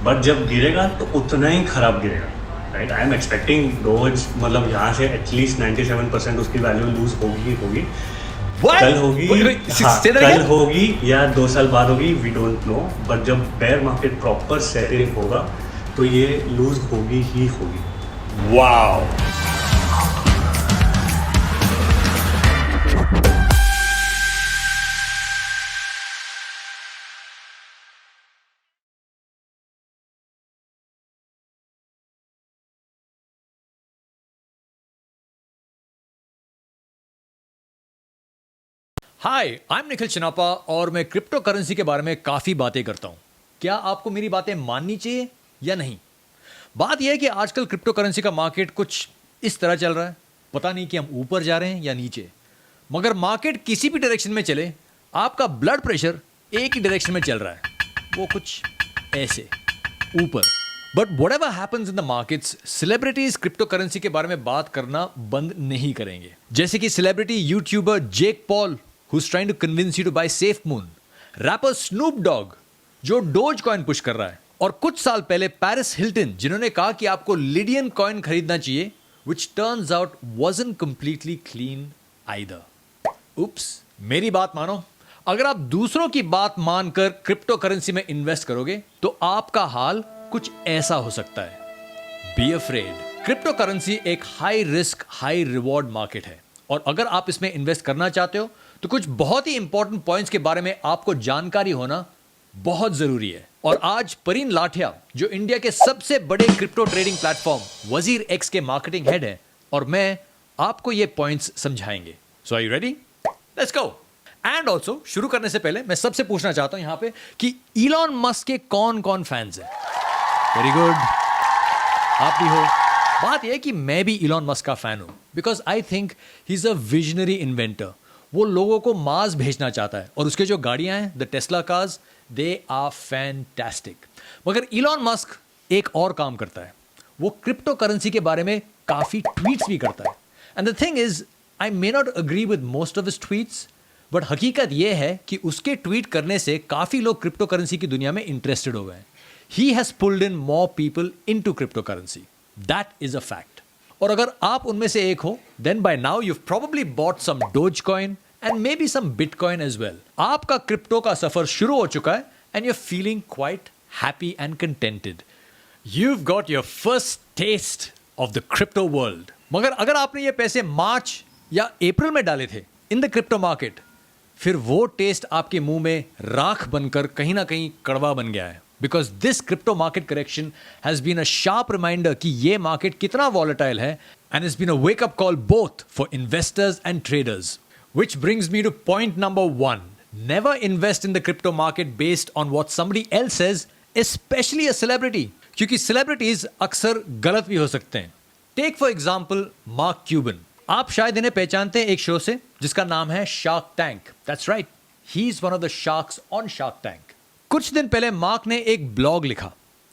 But जब गिरेगा तो उतना ही खराब गिरेगा, right. I am expecting dose, मतलब यहाँ से एटलीस्ट 97% उसकी वैल्यू लूज होगी ही होगी। What? कल होगी, हाँ Say that कल again? होगी या 2 साल बाद होगी, वी डोंट नो। बट जब बेयर मार्केट प्रॉपर सेटल होगा तो ये लूज होगी ही होगी। Wow. Hi, I am Nikhil Chinapa और मैं क्रिप्टो करेंसी के बारे में काफ़ी बातें करता हूं। क्या आपको मेरी बातें माननी चाहिए या नहीं? बात यह है कि आजकल क्रिप्टो करेंसी का मार्केट कुछ इस तरह चल रहा है, पता नहीं कि हम ऊपर जा रहे हैं या नीचे। मगर मार्केट किसी भी डायरेक्शन में चले, आपका ब्लड प्रेशर एक ही डायरेक्शन में चल रहा है, वो कुछ ऐसे ऊपर। But whatever happens in the markets, celebrities crypto currency के बारे में बात करना बंद नहीं करेंगे। जैसे कि celebrity YouTuber Jake Paul who's trying to convince you to buy Safe Moon, rapper Snoop Dogg जो डोज कॉइन पुश कर रहा है, और कुछ साल पहले पेरिस हिल्टन जिन्होंने कहा कि आपको लिडियन कॉइन खरीदना चाहिए, which turns out wasn't completely clean either. उप्स, मेरी बात मानो, अगर आप दूसरों की बात मानकर क्रिप्टो करेंसी में इन्वेस्ट करोगे तो आपका हाल कुछ ऐसा हो सकता है। Be afraid. क्रिप्टो करेंसी एक high risk high reward market है, और अगर आप इसमें इन्वेस्ट करना चाहते हो तो कुछ बहुत ही इंपॉर्टेंट पॉइंट्स के बारे में आपको जानकारी होना बहुत जरूरी है। और आज परीन लाठिया, जो इंडिया के सबसे बड़े crypto trading platform WazirX के मार्केटिंग हेड हैं, और मैं आपको ये पॉइंट्स समझाएंगे। So are you ready? Let's go. And also शुरू करने से पहले मैं सबसे पूछना चाहता हूं यहां पे कि इलॉन मस्क के कौन कौन फैंस हैं? वेरी गुड, आप भी हो। बात यह है कि मैं भी इलॉन मस्क का फैन हूं, because I think he is a visionary inventor. वो लोगों को मार्स भेजना चाहता है, और उसके जो गाड़ियां हैं, the Tesla cars, they are fantastic. मगर इलॉन मस्क एक और काम करता है, वो क्रिप्टो करेंसी के बारे में काफी ट्वीट्स भी करता है। And the thing is, I may not agree with most of his tweets, but हकीकत यह है कि उसके ट्वीट करने से काफी लोग क्रिप्टो करेंसी की दुनिया में इंटरेस्टेड हो गए हैं। He has pulled in more people into cryptocurrency. That is a fact. और अगर आप उनमें से एक हो, then by now you've probably bought some Dogecoin and maybe some Bitcoin as well. आपका क्रिप्टो का सफर शुरू हो चुका है and you're feeling quite happy and contented. You've got your first taste of the crypto world. मगर अगर आपने ये पैसे मार्च या अप्रैल में डाले थे in the crypto market, फिर वो टेस्ट आपके मुंह में राख बनकर कहीं ना कहीं कड़वा बन गया है। Because this crypto market correction has been a sharp reminder कि ये market कितना volatile है, and it's been a wake up call both for investors and traders. Which brings me to point number 1. Never invest in the crypto market based on what somebody else says, especially a celebrity. क्योंकि celebrities अक्सर गलत भी हो सकते हैं। Take for example Mark Cuban. आप शायद इन्हें पहचानते हैं एक शो से जिसका नाम है Shark Tank. That's right. He's one of the sharks on Shark Tank. कुछ दिन पहले मार्क ने एक ब्लॉग लिखा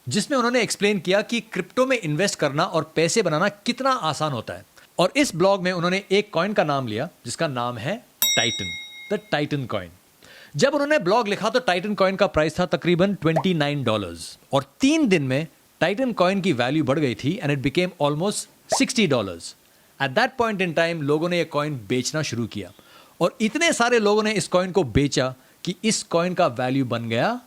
जिसमें उन्होंने एक्सप्लेन किया कि क्रिप्टो में इन्वेस्ट करना और पैसे बनाना कितना आसान होता है। और इस ब्लॉग में उन्होंने एक कॉइन का नाम लिया जिसका नाम है टाइटन, द टाइटन कॉइन। जब उन्होंने ब्लॉग लिखा तो टाइटन कॉइन का प्राइस था तकरीबन $29, और 3 दिन में टाइटन कॉइन की वैल्यू बढ़ गई थी and it became almost $60। At that point in time लोगों ने यह कॉइन बेचना शुरू किया, और इतने सारे लोगों ने इस कॉइन को बेचा कि इस कॉइन का वैल्यू बन गया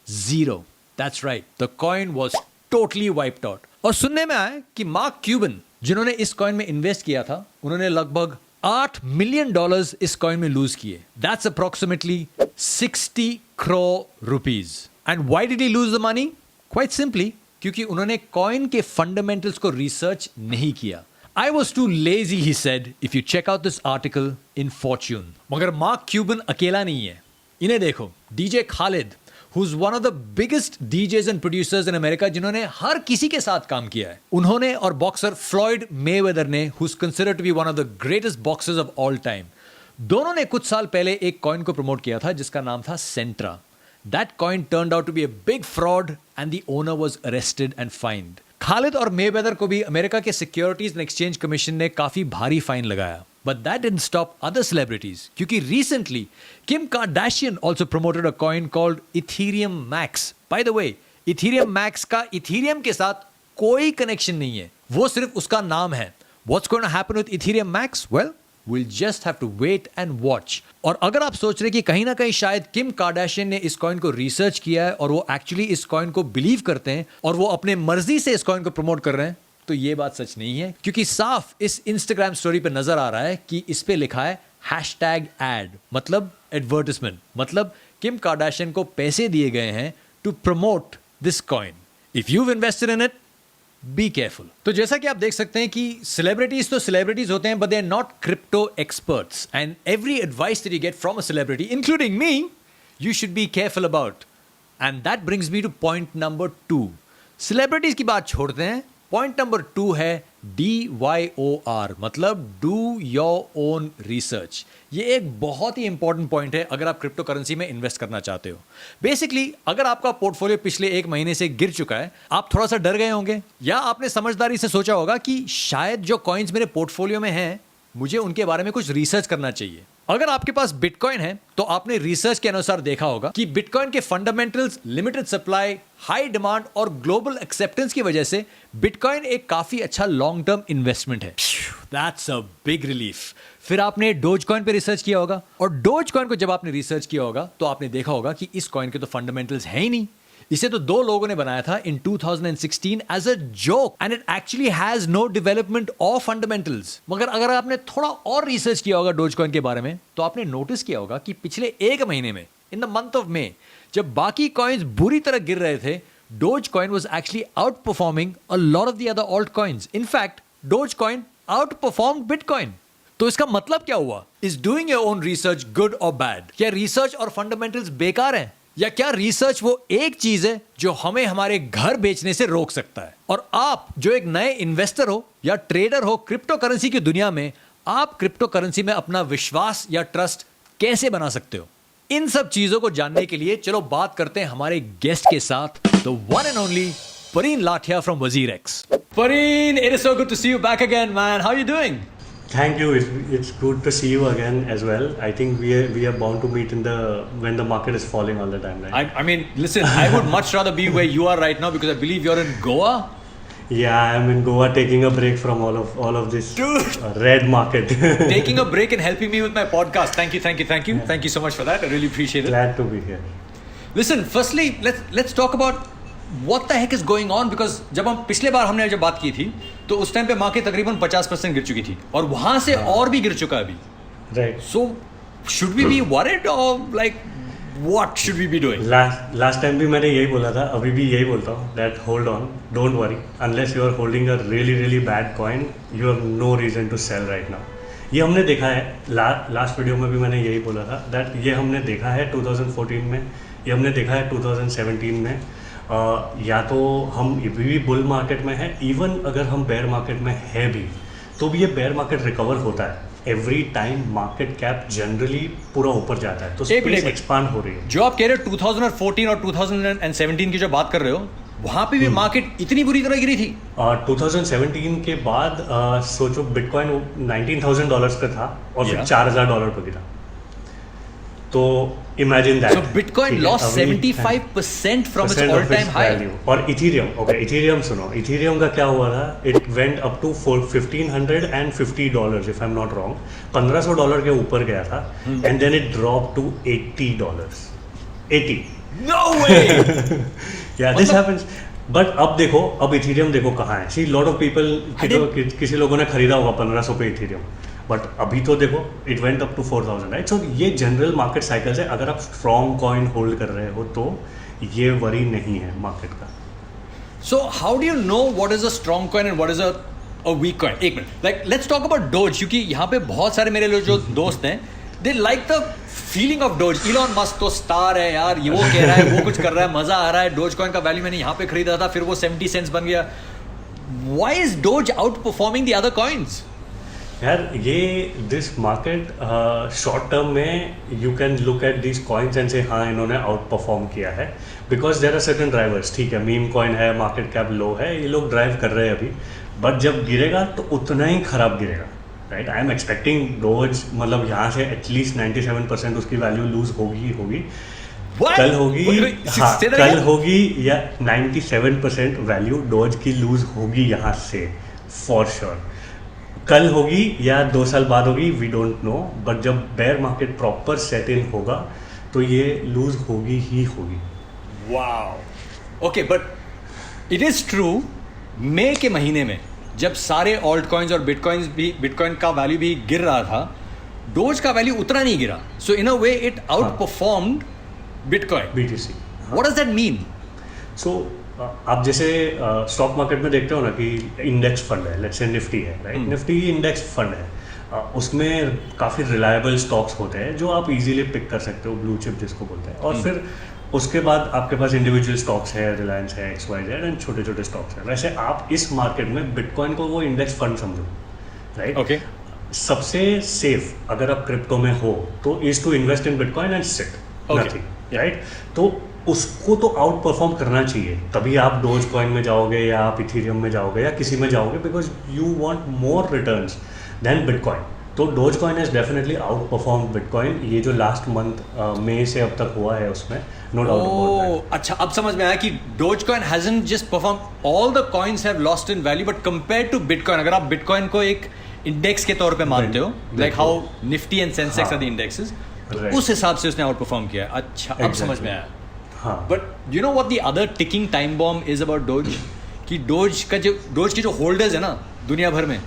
0। That's right, the coin was totally wiped out. और सुनने में आया कि मार्क क्यूबन, जिन्होंने इस कॉइन में इन्वेस्ट किया था, उन्होंने लगभग $8 मिलियन इस कॉइन में लूज किए। That's approximately 60 crore rupees. And why did he lose the money? Quite simply, क्योंकि उन्होंने कॉइन के फंडामेंटल्स को रिसर्च नहीं किया। I was too lazy, he said, if you check out this article in Fortune. मगर mark Cuban अकेला नहीं है। इन्हें देखो, DJ Khalid, who's one of the biggest DJs and producers in America, जिन्होंने हर किसी के साथ काम किया है। उन्होंने और बॉक्सर फ्लॉयड मेवेदर ने, who's considered to be one of the greatest boxers of all time, दोनों ने कुछ साल पहले एक कॉइन को प्रमोट किया था जिसका नाम था सेंट्रा। That coin turned out to be a big fraud and the owner was arrested and fined. Khalid और मेवेदर को भी अमेरिका के सिक्योरिटीज एंड एक्सचेंज कमीशन ने काफी भारी फाइन लगाया। But that didn't stop other celebrities. क्योंकि recently Kim Kardashian also promoted a coin called Ethereum Max. By the way, Ethereum max का इथीरियम के साथ कोई कनेक्शन नहीं है, वो सिर्फ उसका नाम है। What's going to happen with Ethereum Max? Well, we'll just have to wait and watch. और अगर आप सोच रहे कि कहीं ना कहीं शायद किम कार्दाशियन ने इस कॉइन को रिसर्च किया है और वो एक्चुअली इस कॉइन को बिलीव करते हैं और वो अपने मर्जी से इस कॉइन को प्रमोट कर रहे हैं, तो ये बात सच नहीं है, क्योंकि साफ इस इंस्टाग्राम स्टोरी पे नजर आ रहा है कि इस पे लिखा है #ad, मतलब एडवर्टिजमेंट, मतलब किम कार्दाशियन को पैसे दिए गए हैं to promote this coin. If you've invested in it, be careful. तो जैसा कि आप देख सकते हैं कि सेलिब्रिटीज तो सेलिब्रिटीज होते हैं, but they are not crypto experts, and every advice that you get from a celebrity, including me, you should be careful about. And that brings me to point number 2। Celebrities की बात छोड़ते हैं, point number 2 है DYOR, मतलब do your own research. ये एक बहुत ही important point है अगर आप क्रिप्टो करेंसी में इन्वेस्ट करना चाहते हो। बेसिकली अगर आपका पोर्टफोलियो पिछले 1 महीने से गिर चुका है, आप थोड़ा सा डर गए होंगे, या आपने समझदारी से सोचा होगा कि शायद जो कॉइन्स मेरे पोर्टफोलियो में हैं, मुझे उनके बारे में कुछ रिसर्च करना चाहिए। अगर आपके पास बिटकॉइन है तो आपने रिसर्च के अनुसार देखा होगा कि बिटकॉइन के fundamentals, limited supply, high demand और ग्लोबल एक्सेप्टेंस की वजह से बिटकॉइन एक काफी अच्छा लॉन्ग टर्म इन्वेस्टमेंट है। That's a big relief. फिर आपने डोजकॉइन पे रिसर्च किया होगा, और डोजकॉइन को जब आपने रिसर्च किया होगा तो आपने देखा होगा कि इस कॉइन के तो फंडामेंटल्स हैं ही नहीं। इसे तो 2 लोगों ने बनाया था in 2016 as a joke, and it actually has no development और फंडामेंटल्स। मगर अगर आपने थोड़ा और रिसर्च किया होगा डोजकॉइन के बारे में, तो आपने नोटिस किया होगा कि पिछले 1 महीने में, in the month of May, जब बाकी कॉइन्स बुरी तरह गिर रहे थे, Dogecoin was actually out performing a lot of the other alt coins. In fact Dogecoin out performed bitcoin. तो इसका मतलब क्या हुआ? Is doing your own research good और बैड? क्या रिसर्च और फंडामेंटल्स बेकार हैं? या क्या रिसर्च वो एक चीज है जो हमें हमारे घर बेचने से रोक सकता है? और आप जो एक नए इन्वेस्टर हो या ट्रेडर हो क्रिप्टो करेंसी की दुनिया में, आप क्रिप्टो करेंसी में अपना विश्वास या ट्रस्ट कैसे बना सकते हो? इन सब चीजों को जानने के लिए चलो बात करते हैं हमारे गेस्ट के साथ, the one and only Pareen Lathia from WazirX. Pareen, it is so good to see you back again, man. How are you doing? Thank you. It's good to see you again as well. I think we are bound to meet when the market is falling all the time, right? I mean, listen, I would much rather be where you are right now because I believe you're in Goa. Yeah, I'm in Goa taking a break from all of this red market. Taking a break and helping me with my podcast. Thank you. Yeah. Thank you so much for that. I really appreciate it. Glad to be here. Listen, firstly, let's talk about what the heck is going on, because जब हम पिछले बार हमने जब बात की थी तो उस टाइम पे मार्केट तकरीबन 50% गिर चुकी थी, और वहां से और भी गिर चुका है अभी। Right. So should we be worried or like what should we be doing? Last time भी मैंने यही बोला था, अभी भी यही बोलता हूँ, that hold on, don't worry, unless you are holding a really bad coin, you have no reason to sell right now. ये हमने देखा है, लास्ट वीडियो में भी मैंने यही बोला था, that ये हमने देखा है 2014 में, ये हमने देखा है 2017 में। या तो हम अभी भी बुल मार्केट में है, इवन अगर हम बेयर मार्केट में है भी, तो भी ये बेयर मार्केट रिकवर होता है। Every time market cap generally पूरा ऊपर जाता है, तो स्पेस एक्सपांड हो रही है। जो आप कह रहे हो 2014 और 2017 की जो बात कर रहे हो, वहां पे भी मार्केट इतनी बुरी तरह गिरी थी। 2017 के बाद सोचो बिटकॉइन $19,000 का था और फिर $4,000 पर गिरा, तो imagine that. So Bitcoin lost 75% from its all-time high. और Ethereum सुनो, Ethereum का क्या हुआ था? It went up to $1,550 if I'm not wrong. $1,500 के ऊपर गया था, and then it dropped to $80. 80. No way. Yeah, this happens. But अब देखो, अब Ethereum देखो कहाँ है? See, lot of people, किसी लोगों ने खरीदा होगा 1500 पे Ethereum. बट अभी तो देखो it went up to 4,000, right? So ये जनरल मार्केट साइकिल्स है। अगर आप स्ट्रॉन्ग कॉइन होल्ड कर रहे हो तो ये वरी नहीं है मार्केट का। So how do you know what is a strong coin and what is a weak coin? एक minute, like let's talk about doge, क्योंकि यहाँ पे बहुत सारे मेरे जो दोस्त हैं, they like the feeling of doge. Elon Musk तो स्टार है यार, ये वो कह रहा है, वो कुछ कर रहा है, मजा आ रहा है। डोज कॉइन का वैल्यू मैंने यहाँ पे खरीदा था, फिर वो 70 सेंट्स बन गया। Why is Doge outperforming the other coins? यार ये दिस मार्केट शॉर्ट टर्म में you can look at this coins and say हाँ इन्होंने आउट परफॉर्म किया है, because there are certain drivers. ठीक है, मीम कॉइन है, मार्केट कैप लो है, ये लोग ड्राइव कर रहे हैं अभी, बट जब गिरेगा तो उतना ही खराब गिरेगा, right? I am expecting dose, मतलब यहाँ से एटलीस्ट 97% उसकी वैल्यू लूज होगी। What? कल होगी, हाँ Say that कल again? होगी या 97% वैल्यू डॉज की लूज होगी यहाँ से फॉर श्योर। कल होगी या 2 साल बाद होगी, वी डोंट नो, बट जब bear market proper set in होगा तो ये लूज होगी ही होगी। Wow okay, but it is true, मई के महीने में जब सारे ऑल्ट कॉइन्स और बिटकॉइन का वैल्यू भी गिर रहा था, डोज का वैल्यू उतना नहीं गिरा, so in a way it out performed bitcoin. BTC। What does that mean? So आप जैसे स्टॉक मार्केट में देखते हो ना कि इंडेक्स फंड है, लेट्स से निफ्टी है, राइट? निफ्टी इंडेक्स फंड है, उसमें काफ़ी रिलायबल स्टॉक्स होते हैं जो आप इजीली पिक कर सकते हो, ब्लू चिप जिसको बोलते हैं। और फिर उसके बाद आपके पास इंडिविजुअल स्टॉक्स है, रिलायंस है, XYZ एंड छोटे छोटे स्टॉक्स हैं। वैसे आप इस मार्केट में बिटकॉइन को वो इंडेक्स फंड समझो, राइट? ओके, सबसे सेफ अगर आप क्रिप्टो में हो तो is to invest in bitcoin and sit nothing, right? तो उसको तो आउट परफॉर्म करना चाहिए, तभी आप डोज कॉइन में जाओगे या आप इथीरियम में जाओगे या किसी में जाओगे, because you want more returns than bitcoin. तो doge coin has definitely out perform bitcoin, ये जो लास्ट मंथ मई से अब तक हुआ है उसमें, नो डाउट अबाउट दैट। अच्छा, अब समझ में आया कि Dogecoin hasn't just perform, all the coins have lost in value, but compared to bitcoin, अगर आप बिटकॉइन को एक इंडेक्स के तौर पे मानते हो, like how Nifty and Sensex are the indexes, तो उस हिसाब से उसने आउट परफॉर्म किया। अच्छा, अब समझ में आया। हाँ, but you know what the other ticking time bomb is about dose, कि डोज के जो होल्डर्स है ना दुनिया भर में,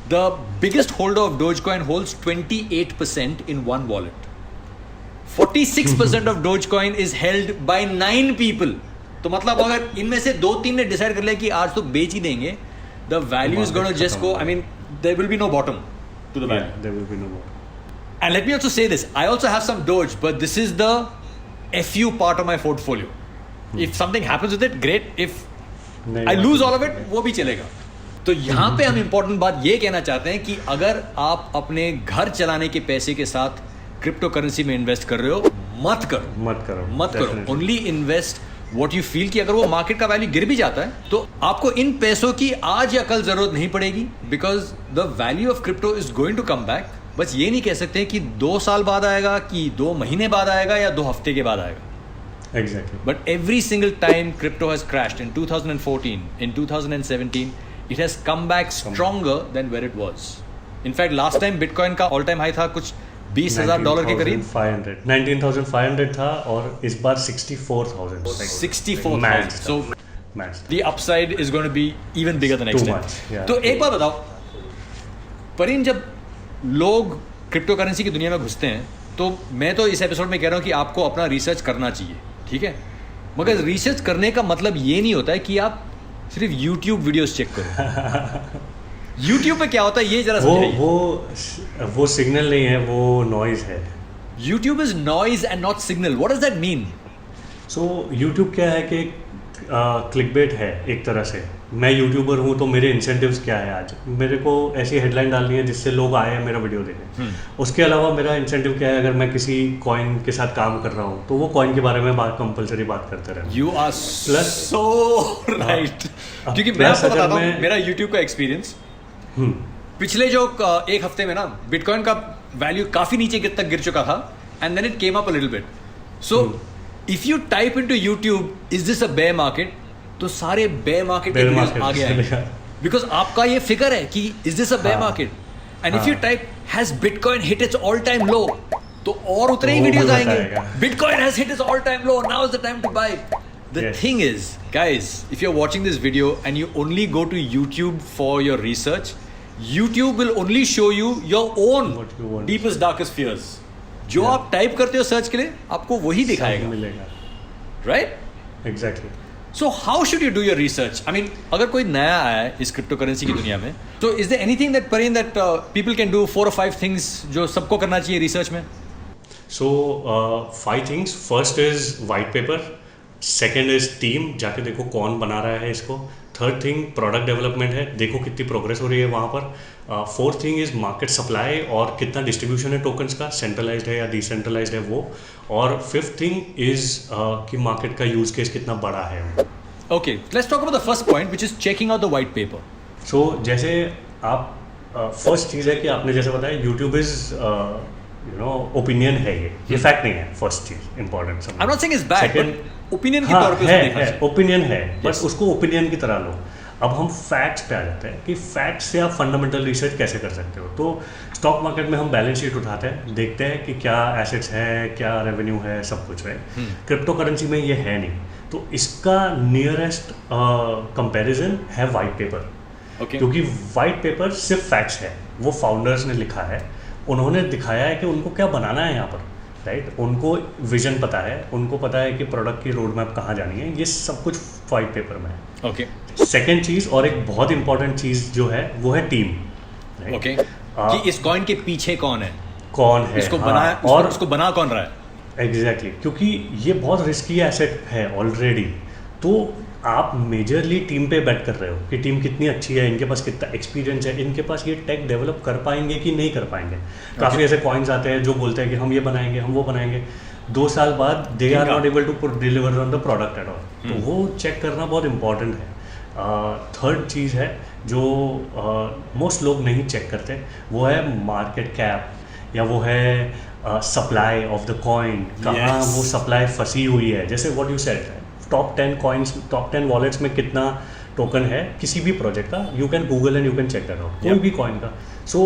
the biggest holder of Dogecoin holds 28% in one wallet. 46% of Dogecoin is held by 9 people. तो मतलब अगर इनमें से 2-3 ने डिसाइड कर लिया कि आज तो बेच ही देंगे, the value is going to just go, I mean, there will be no bottom to the value. yeah, there will be no more. And let me also say this, I also have some Doge, but this is the FU part of my portfolio. If something happens with it, great. If नहीं, I lose all of it, वो भी चलेगा। तो यहाँ पे हम important बात ये कहना चाहते हैं कि अगर आप अपने घर चलाने के पैसे के साथ क्रिप्टो करेंसी में इन्वेस्ट कर रहे हो, मत करो। Only invest what you feel, कि अगर वो मार्केट का वैल्यू गिर भी जाता है तो आपको इन पैसों की आज या कल जरूरत नहीं पड़ेगी, because the value of crypto is going to come back. बस ये नहीं कह सकते कि 2 साल बाद आएगा, कि 2 महीने बाद आएगा, या 2 हफ्ते के बाद आएगा। Exactly. But every single time crypto has crashed, in 2014, in 2017, it has come back stronger than where it was. In fact, last time Bitcoin का all time high था कुछ $20,000 के करीब, 19,500 था, और इस बार 64,000। 64,000. So match the upside is going to be even bigger the next Too time. much, yeah. तो एक बात बताओ परिन, जब लोग क्रिप्टो करेंसी की दुनिया में घुसते हैं, तो मैं तो इस एपिसोड में कह रहा हूँ कि आपको अपना रिसर्च करना चाहिए, ठीक है? मगर रिसर्च करने का मतलब ये नहीं होता है कि आप सिर्फ YouTube वीडियोस चेक करो। YouTube पे क्या होता है ये जरा समझाइए। वो सिग्नल नहीं है, वो नॉइज है। YouTube is noise and not signal. What does that mean? So YouTube क्या है कि क्लिकबेट है एक तरह से। मैं यूट्यूबर हूँ तो मेरे इंसेंटिव्स क्या है, आज मेरे को ऐसी हेडलाइन डालनी है जिससे लोग आए मेरा वीडियो देखें। उसके अलावा मेरा इंसेंटिव क्या है, अगर मैं किसी कॉइन के साथ काम कर रहा हूँ तो वो कॉइन के बारे में कंपलसरी बात करते रहना। You are so right. क्योंकि मैं आपको बताता हूँ मेरा YouTube का एक्सपीरियंस, पिछले जो एक हफ्ते में ना बिटकॉइन का वैल्यू काफी नीचे तक गिर चुका था, and then it came up a little bit. So if you type into YouTube is this a bear market, तो सारे बेयर मार्केट के वीडियोस आ गए, बिकॉज आपका ये फिगर है कि is this a bear market, and if you type has bitcoin hit its all time low, तो और उतने ही वीडियोस आएंगे, bitcoin has hit its all time low, now is the time to buy. The thing is, guys, if you're watching this video and you only go to YouTube for your research, YouTube will only show you your own deepest darkest fears. जो आप type करते हो search के लिए, आपको वही दिखाएगा, मिलेगा, right? Exactly. So how should you do your research? I mean, अगर कोई नया आया है इस क्रिप्टो करेंसी की दुनिया में, तो is there anything that Pareen that people can do, 4 or 5 things जो सबको करना चाहिए रिसर्च में? So 5 things. First is white paper. Second is team, जाके देखो कौन बना रहा है इसको। थर्ड थिंग प्रोडक्ट डेवलपमेंट है, देखो कितनी प्रोग्रेस हो रही है वहाँ पर। Fourth thing is market supply और कितना डिस्ट्रीब्यूशन है टोकन्स का, सेंट्रलाइज्ड है या डिसेंट्रलाइज्ड है वो। और फिफ्थ थिंग इज कि मार्केट का यूज केस कितना बड़ा है। Okay, let's talk about the first point which is checking out the white paper. So जैसे आप फर्स्ट चीज़ है कि आपने जैसे बताया यूट्यूब इज ओपिनियन है ये फैक्ट नहीं है। फर्स्ट चीज इंपॉर्टेंट समझ। I am not saying it's bad, but opinion के तौर पे उसे देखना चाहिए। ओपिनियन है, बस Yes. उसको ओपिनियन की तरह लो। अब हम फैक्ट्स पे आ जाते हैं कि फैक्ट्स से आप फंडामेंटल रिसर्च कैसे कर सकते हो। तो स्टॉक मार्केट में हम बैलेंस शीट उठाते हैं, देखते हैं कि क्या एसेट्स है, क्या रेवेन्यू है, सब कुछ है। क्रिप्टो करेंसी में ये है नहीं, तो इसका नियरेस्ट कंपैरिजन है वाइट पेपर। Okay. क्योंकि वाइट पेपर सिर्फ फैक्ट्स है, वो फाउंडर्स ने लिखा है, उन्होंने दिखाया है कि उनको क्या बनाना है यहाँ पर, राइट। उनको विजन पता है, उनको पता है कि प्रोडक्ट की रोड मैप कहाँ जानी है, ये सब कुछ वाइट पेपर में है। ओके सेकेंड चीज़ और एक बहुत इंपॉर्टेंट चीज़ जो है वो है टीम, right? ओके कि इस कॉइन के पीछे कौन है, कौन है, इसको हाँ, बनाया और उसको बना कौन रहा है। एग्जैक्टली क्योंकि ये बहुत रिस्की एसेट है ऑलरेडी, तो आप मेजरली टीम पे बैट कर रहे हो कि टीम कितनी अच्छी है, इनके पास कितना एक्सपीरियंस है, इनके पास ये टेक डेवलप कर पाएंगे कि नहीं कर पाएंगे। काफ़ी ऐसे कॉइन्स आते हैं जो बोलते हैं कि हम ये बनाएंगे, हम वो बनाएंगे, 2 साल बाद they are not able to deliver on the product at all. तो वो चेक करना बहुत इंपॉर्टेंट है। थर्ड चीज़ है जो मोस्ट लोग नहीं चेक करते, वो है मार्केट कैप या वो है सप्लाई ऑफ द कॉइन, कहाँ Yes. वो सप्लाई फंसी हुई है। जैसे what you said, top 10 coins, top 10 wallets में कितना टोकन है किसी भी प्रोजेक्ट का, you can Google and you can check that out, कोई भी कॉइन का। सो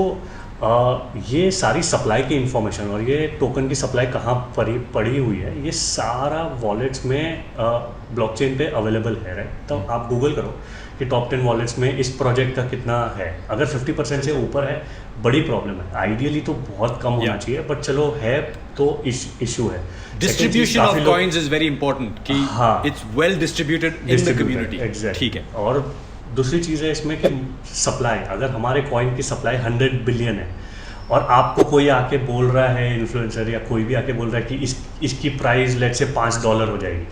ये सारी सप्लाई की इंफॉर्मेशन और ये टोकन की सप्लाई कहाँ पड़ी हुई है, ये सारा वॉलेट्स में ब्लॉकचेन पे अवेलेबल है, राइट। तो आप गूगल करो कि टॉप 10 वॉलेट्स में इस प्रोजेक्ट का कितना है। अगर 50% से ऊपर है, बड़ी प्रॉब्लम है। आइडियली तो बहुत कम होना चाहिए, बट चलो है तो इशू है। Distribution of coins is very important कि it's well distributed in the community. Exactly, ठीक है। और दूसरी चीज़ है इसमें कि सप्लाई, अगर हमारे कॉइन की सप्लाई 100 बिलियन है और आपको कोई आके बोल रहा है, इन्फ्लुएंसर या कोई भी आके बोल रहा है कि इसकी प्राइस लेट से $5 हो जाएगी,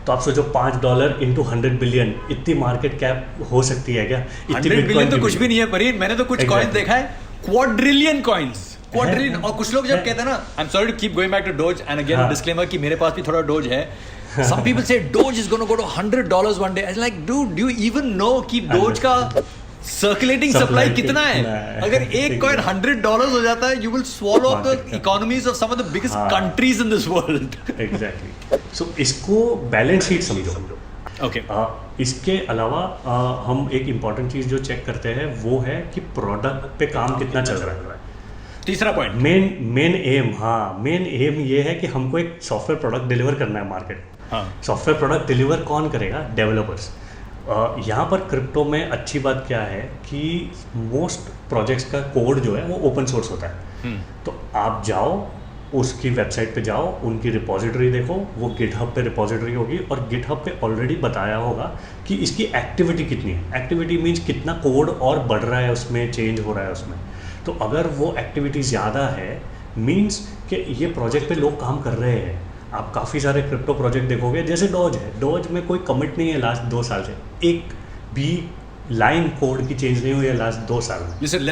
तो आप सोचो $5 इंटू 100 बिलियन, इतनी मार्केट कैप हो सकती है क्या? 100 बिलियन तो कुछ भी नहीं है परीन। मैंने तो कुछ कॉइन्स देखा है, क्वाड्रिलियन कॉइन्स, क्वाड्रिलियन। और कुछ लोग जब कहते हैं ना, I am sorry to keep going back to Doge, and again disclaimer कि मेरे पास भी थोड़ा डोज है। Some people say Doge is going to go to $100 one day. I was like, dude, do you even know कि Doge का circulating supply कितना है? अगर एक coin $100 हो जाता है, you will swallow up the economies of some of the biggest countries in this world. Exactly. So इसको बैलेंस शीट समझो। Okay. इसके अलावा हम एक इम्पॉर्टेंट चीज़ जो चेक करते हैं वो है कि प्रोडक्ट पे काम कितना चल रहा है। तीसरा पॉइंट, मेन एम ये है कि हमको एक सॉफ्टवेयर प्रोडक्ट डिलीवर करना है मार्केट। सॉफ्टवेयर प्रोडक्ट डिलीवर कौन करेगा? डेवलपर्स। यहाँ पर क्रिप्टो में अच्छी बात क्या है कि मोस्ट प्रोजेक्ट्स का कोड जो है वो ओपन सोर्स होता है। तो आप जाओ, उसकी वेबसाइट पे जाओ, उनकी रिपोजिटरी देखो, वो गिटहब पे रिपोजिटरी होगी और गिटहब पे ऑलरेडी बताया होगा कि इसकी एक्टिविटी कितनी है। एक्टिविटी मीन्स कितना कोड और बढ़ रहा है उसमें, चेंज हो रहा है उसमें। तो अगर वो एक्टिविटी ज़्यादा है, मीन्स कि ये प्रोजेक्ट पे लोग काम कर रहे हैं। आप काफ़ी सारे क्रिप्टो प्रोजेक्ट देखोगे, जैसे डॉज है, डॉज में कोई कमिट नहीं है लास्ट 2 साल से, एक भी लाइन कोड की चेंज नहीं हुई है लास्ट 2 साल में। Listen,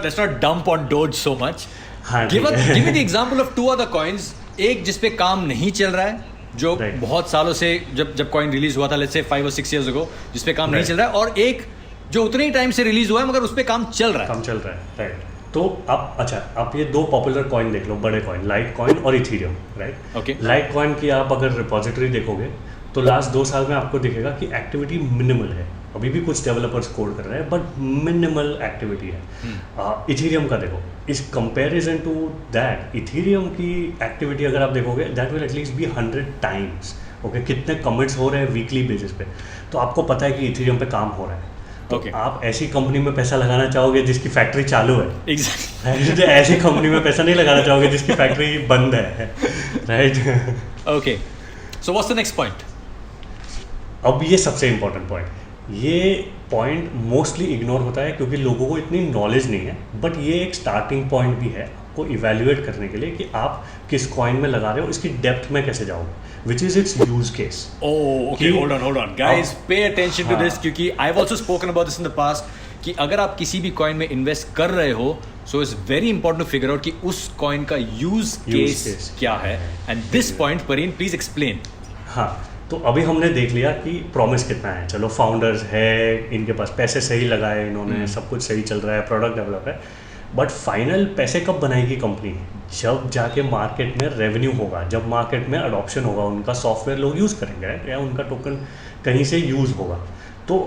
let's not dump on Doge so much. हाँ, Give me the example of 2 other coins. एक जिस पे काम नहीं चल रहा है, जो बहुत सालों से जब कॉइन रिलीज हुआ था, let's say 5 or 6 years ago, जिस पे काम नहीं चल रहा है, और एक जो उतने ही टाइम से रिलीज हुआ है मगर उस पे काम चल रहा है। राइट। तो आप ये 2 पॉपुलर कॉइन देख लो, बड़े कॉइन, लाइट कॉइन और Ethereum, right. Okay. Light coin की आप अगर रिपोजिटरी देखोगे तो लास्ट 2 साल में आपको दिखेगा कि एक्टिविटी मिनिमल है। अभी भी कुछ डेवलपर्स कोड कर रहे हैं, बट मिनिमल एक्टिविटी है। इथीरियम का देखो, इस कंपैरिजन टू दैट, इथीरियम की एक्टिविटी अगर आप देखोगे, that will at least be 100 times. Okay, कितने कमिट्स हो रहे हैं वीकली बेसिस पे, तो आपको पता है कि इथीरियम पे काम हो रहा है। तो आप ऐसी कंपनी में पैसा लगाना चाहोगे जिसकी फैक्ट्री चालू है? Exactly. ऐसी कंपनी में पैसा नहीं लगाना चाहोगे जिसकी फैक्ट्री बंद है, right. Okay, so what's the next point? अब ये सबसे इम्पोर्टेंट पॉइंट, ये पॉइंट मोस्टली इग्नोर होता है क्योंकि लोगों को इतनी नॉलेज नहीं है, बट ये एक स्टार्टिंग पॉइंट भी है आपको इवेल्युएट करने के लिए कि आप किस कॉइन में लगा रहे हो, इसकी डेप्थ में कैसे जाओगे, which is its use case. Oh, okay, hold on. Guys, pay attention to this क्योंकि I've also spoken about this in the past कि अगर आप किसी भी कॉइन में इन्वेस्ट कर रहे हो, so it's very important to figure out कि उस कॉइन का use case क्या है, and this point Pareen please explain. हाँ, तो अभी हमने देख लिया कि प्रॉमिस कितना है, चलो फाउंडर्स है, इनके पास पैसे सही लगाए इन्होंने, सब कुछ सही चल रहा है, प्रोडक्ट डेवलप है, बट फाइनल पैसे कब बनाएगी कंपनी? जब जाके मार्केट में रेवेन्यू होगा, जब मार्केट में अडॉप्शन होगा, उनका सॉफ्टवेयर लोग यूज़ करेंगे, right? या उनका टोकन कहीं से यूज़ होगा। तो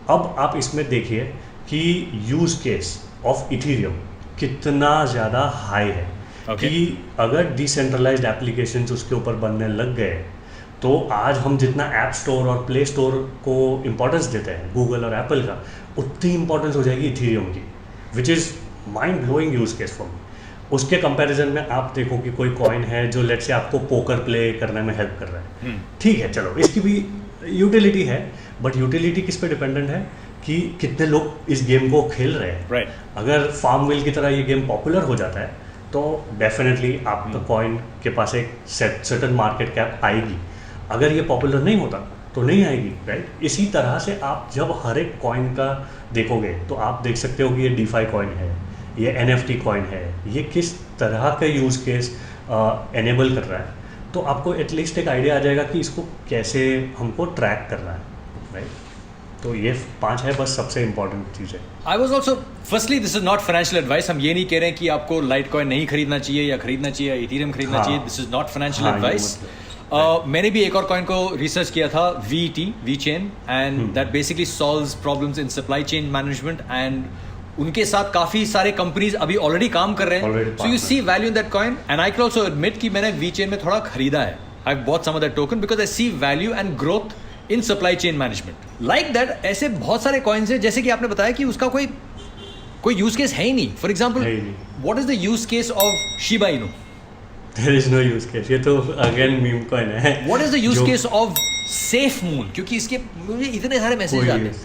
अब आप इसमें देखिए कि यूज़ केस ऑफ इथीरियम कितना ज़्यादा हाई है। कि अगर डिसेंट्रलाइज्ड एप्लीकेशंस उसके ऊपर बनने लग गए तो आज हम जितना ऐप स्टोर और प्ले स्टोर को इम्पोर्टेंस देते हैं गूगल और एप्पल का, उतनी इम्पोर्टेंस हो जाएगी इथीरियम की, which is mind blowing use case for me. उसके कंपैरिजन में आप देखो कि कोई कॉइन है जो लेट से आपको पोकर प्ले करने में हेल्प कर रहा है, ठीक है, चलो इसकी भी यूटिलिटी है, बट यूटिलिटी किस पे डिपेंडेंट है कि कितने लोग इस गेम को खेल रहे हैं। Right. अगर फार्म विल की तरह ये गेम पॉपुलर हो जाता है तो डेफिनेटली आपका कॉइन के पास एक सर्टेन मार्केट कैप आएगी। अगर ये पॉपुलर नहीं होता तो नहीं आएगी, राइट? इसी तरह से आप जब हर एक कॉइन का देखोगे तो आप देख सकते हो कि ये डीफाई कॉइन है, ये NFT कॉइन है, ये किस तरह का यूज़ केस एनेबल कर रहा है, तो आपको एटलीस्ट एक आइडिया आ जाएगा कि इसको कैसे हमको ट्रैक करना है, राइट? तो ये 5 है बस सबसे इम्पोर्टेंट चीज़ है। I was also firstly this is not financial advice. हम ये नहीं कह रहे हैं कि आपको लाइट कॉइन नहीं खरीदना चाहिए या खरीदना चाहिए या इथीरियम खरीदना चाहिए। This is not financial advice. मैंने भी एक और कॉइन को रिसर्च किया था, VeChain, and that basically solves problems in supply chain management, एंड उनके साथ काफी सारे कंपनीज अभी ऑलरेडी काम कर रहे हैं। So you see value in that coin, and I can also admit कि मैंने वी चेन में थोड़ा खरीदा है। I bought some of that token because I see value and growth in supply chain management. Like that ऐसे बहुत सारे coins हैं, जैसे कि आपने बताया कि उसका कोई यूज केस है ही नहीं। For example, what is the use case of Shiba Inu? There is no use case. ये तो अगेन मीम कॉइन है। What is the use case of Safe Moon? क्योंकि इसके मुझे इतने सारे मैसेज आते हैं,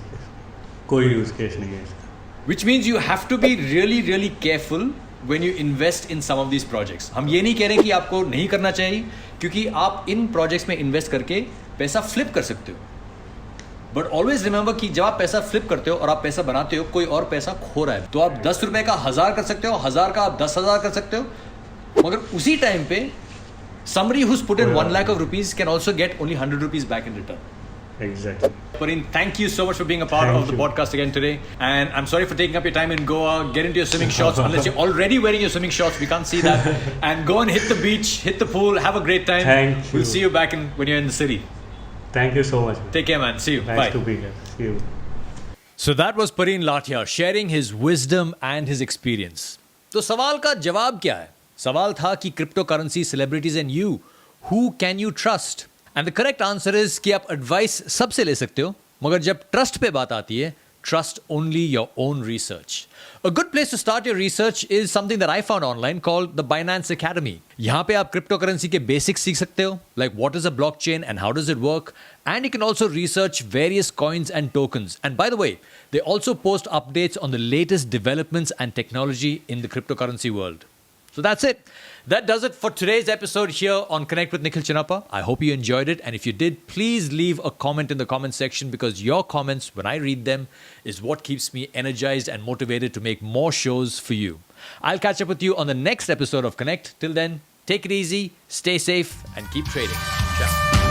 कोई यूज केस नहीं है इसका। Which means you have to be really, really careful when you invest in some of these projects. हम ये नहीं कह रहे कि आपको नहीं करना चाहिए, क्योंकि आप इन प्रोजेक्ट्स में इन्वेस्ट करके पैसा फ्लिप कर सकते हो। बट ऑलवेज रिमेंबर कि जब आप पैसा फ्लिप करते हो और आप पैसा बनाते हो, कोई और पैसा खो रहा है। तो आप 10 रुपए का 1000 कर सकते हो, 1000 का आप 10,000 कर सकते हो, मगर उसी टाइम पे somebody who's put in 1 lakh of rupees can also get only 100 rupees back in return. Exactly. Pareen, thank you so much for being a part of the podcast again today. And I'm sorry for taking up your time in Goa. Get into your swimming shorts unless you're already wearing your swimming shorts. We can't see that. And go and hit the beach, hit the pool, have a great time. Thank you. We'll see you back when you're in the city. Thank you so much. Take care, man. See you. Nice Bye. to be here. See you. So that was Pareen Lathia sharing his wisdom and his experience. तो सवाल का जवाब क्या है? सवाल था कि cryptocurrency celebrities and you, who can you trust? And the correct answer is कि आप एडवाइस सबसे ले सकते हो, मगर जब ट्रस्ट पे बात आती है, trust only your own research. A good place to start your research is something that I found online called the Binance Academy. यहाँ पे आप क्रिप्टो करेंसी के बेसिक्स सीख सकते हो, like what is a blockchain and how does it work, and you can also research various coins and tokens. And by the way, they also post updates on the latest developments and technology in the crypto currency world. So that's it. That does it for today's episode here on Connect with Nikhil Chinappa. I hope you enjoyed it. And if you did, please leave a comment in the comment section, because your comments, when I read them, is what keeps me energized and motivated to make more shows for you. I'll catch up with you on the next episode of Connect. Till then, take it easy, stay safe, and keep trading. Ciao.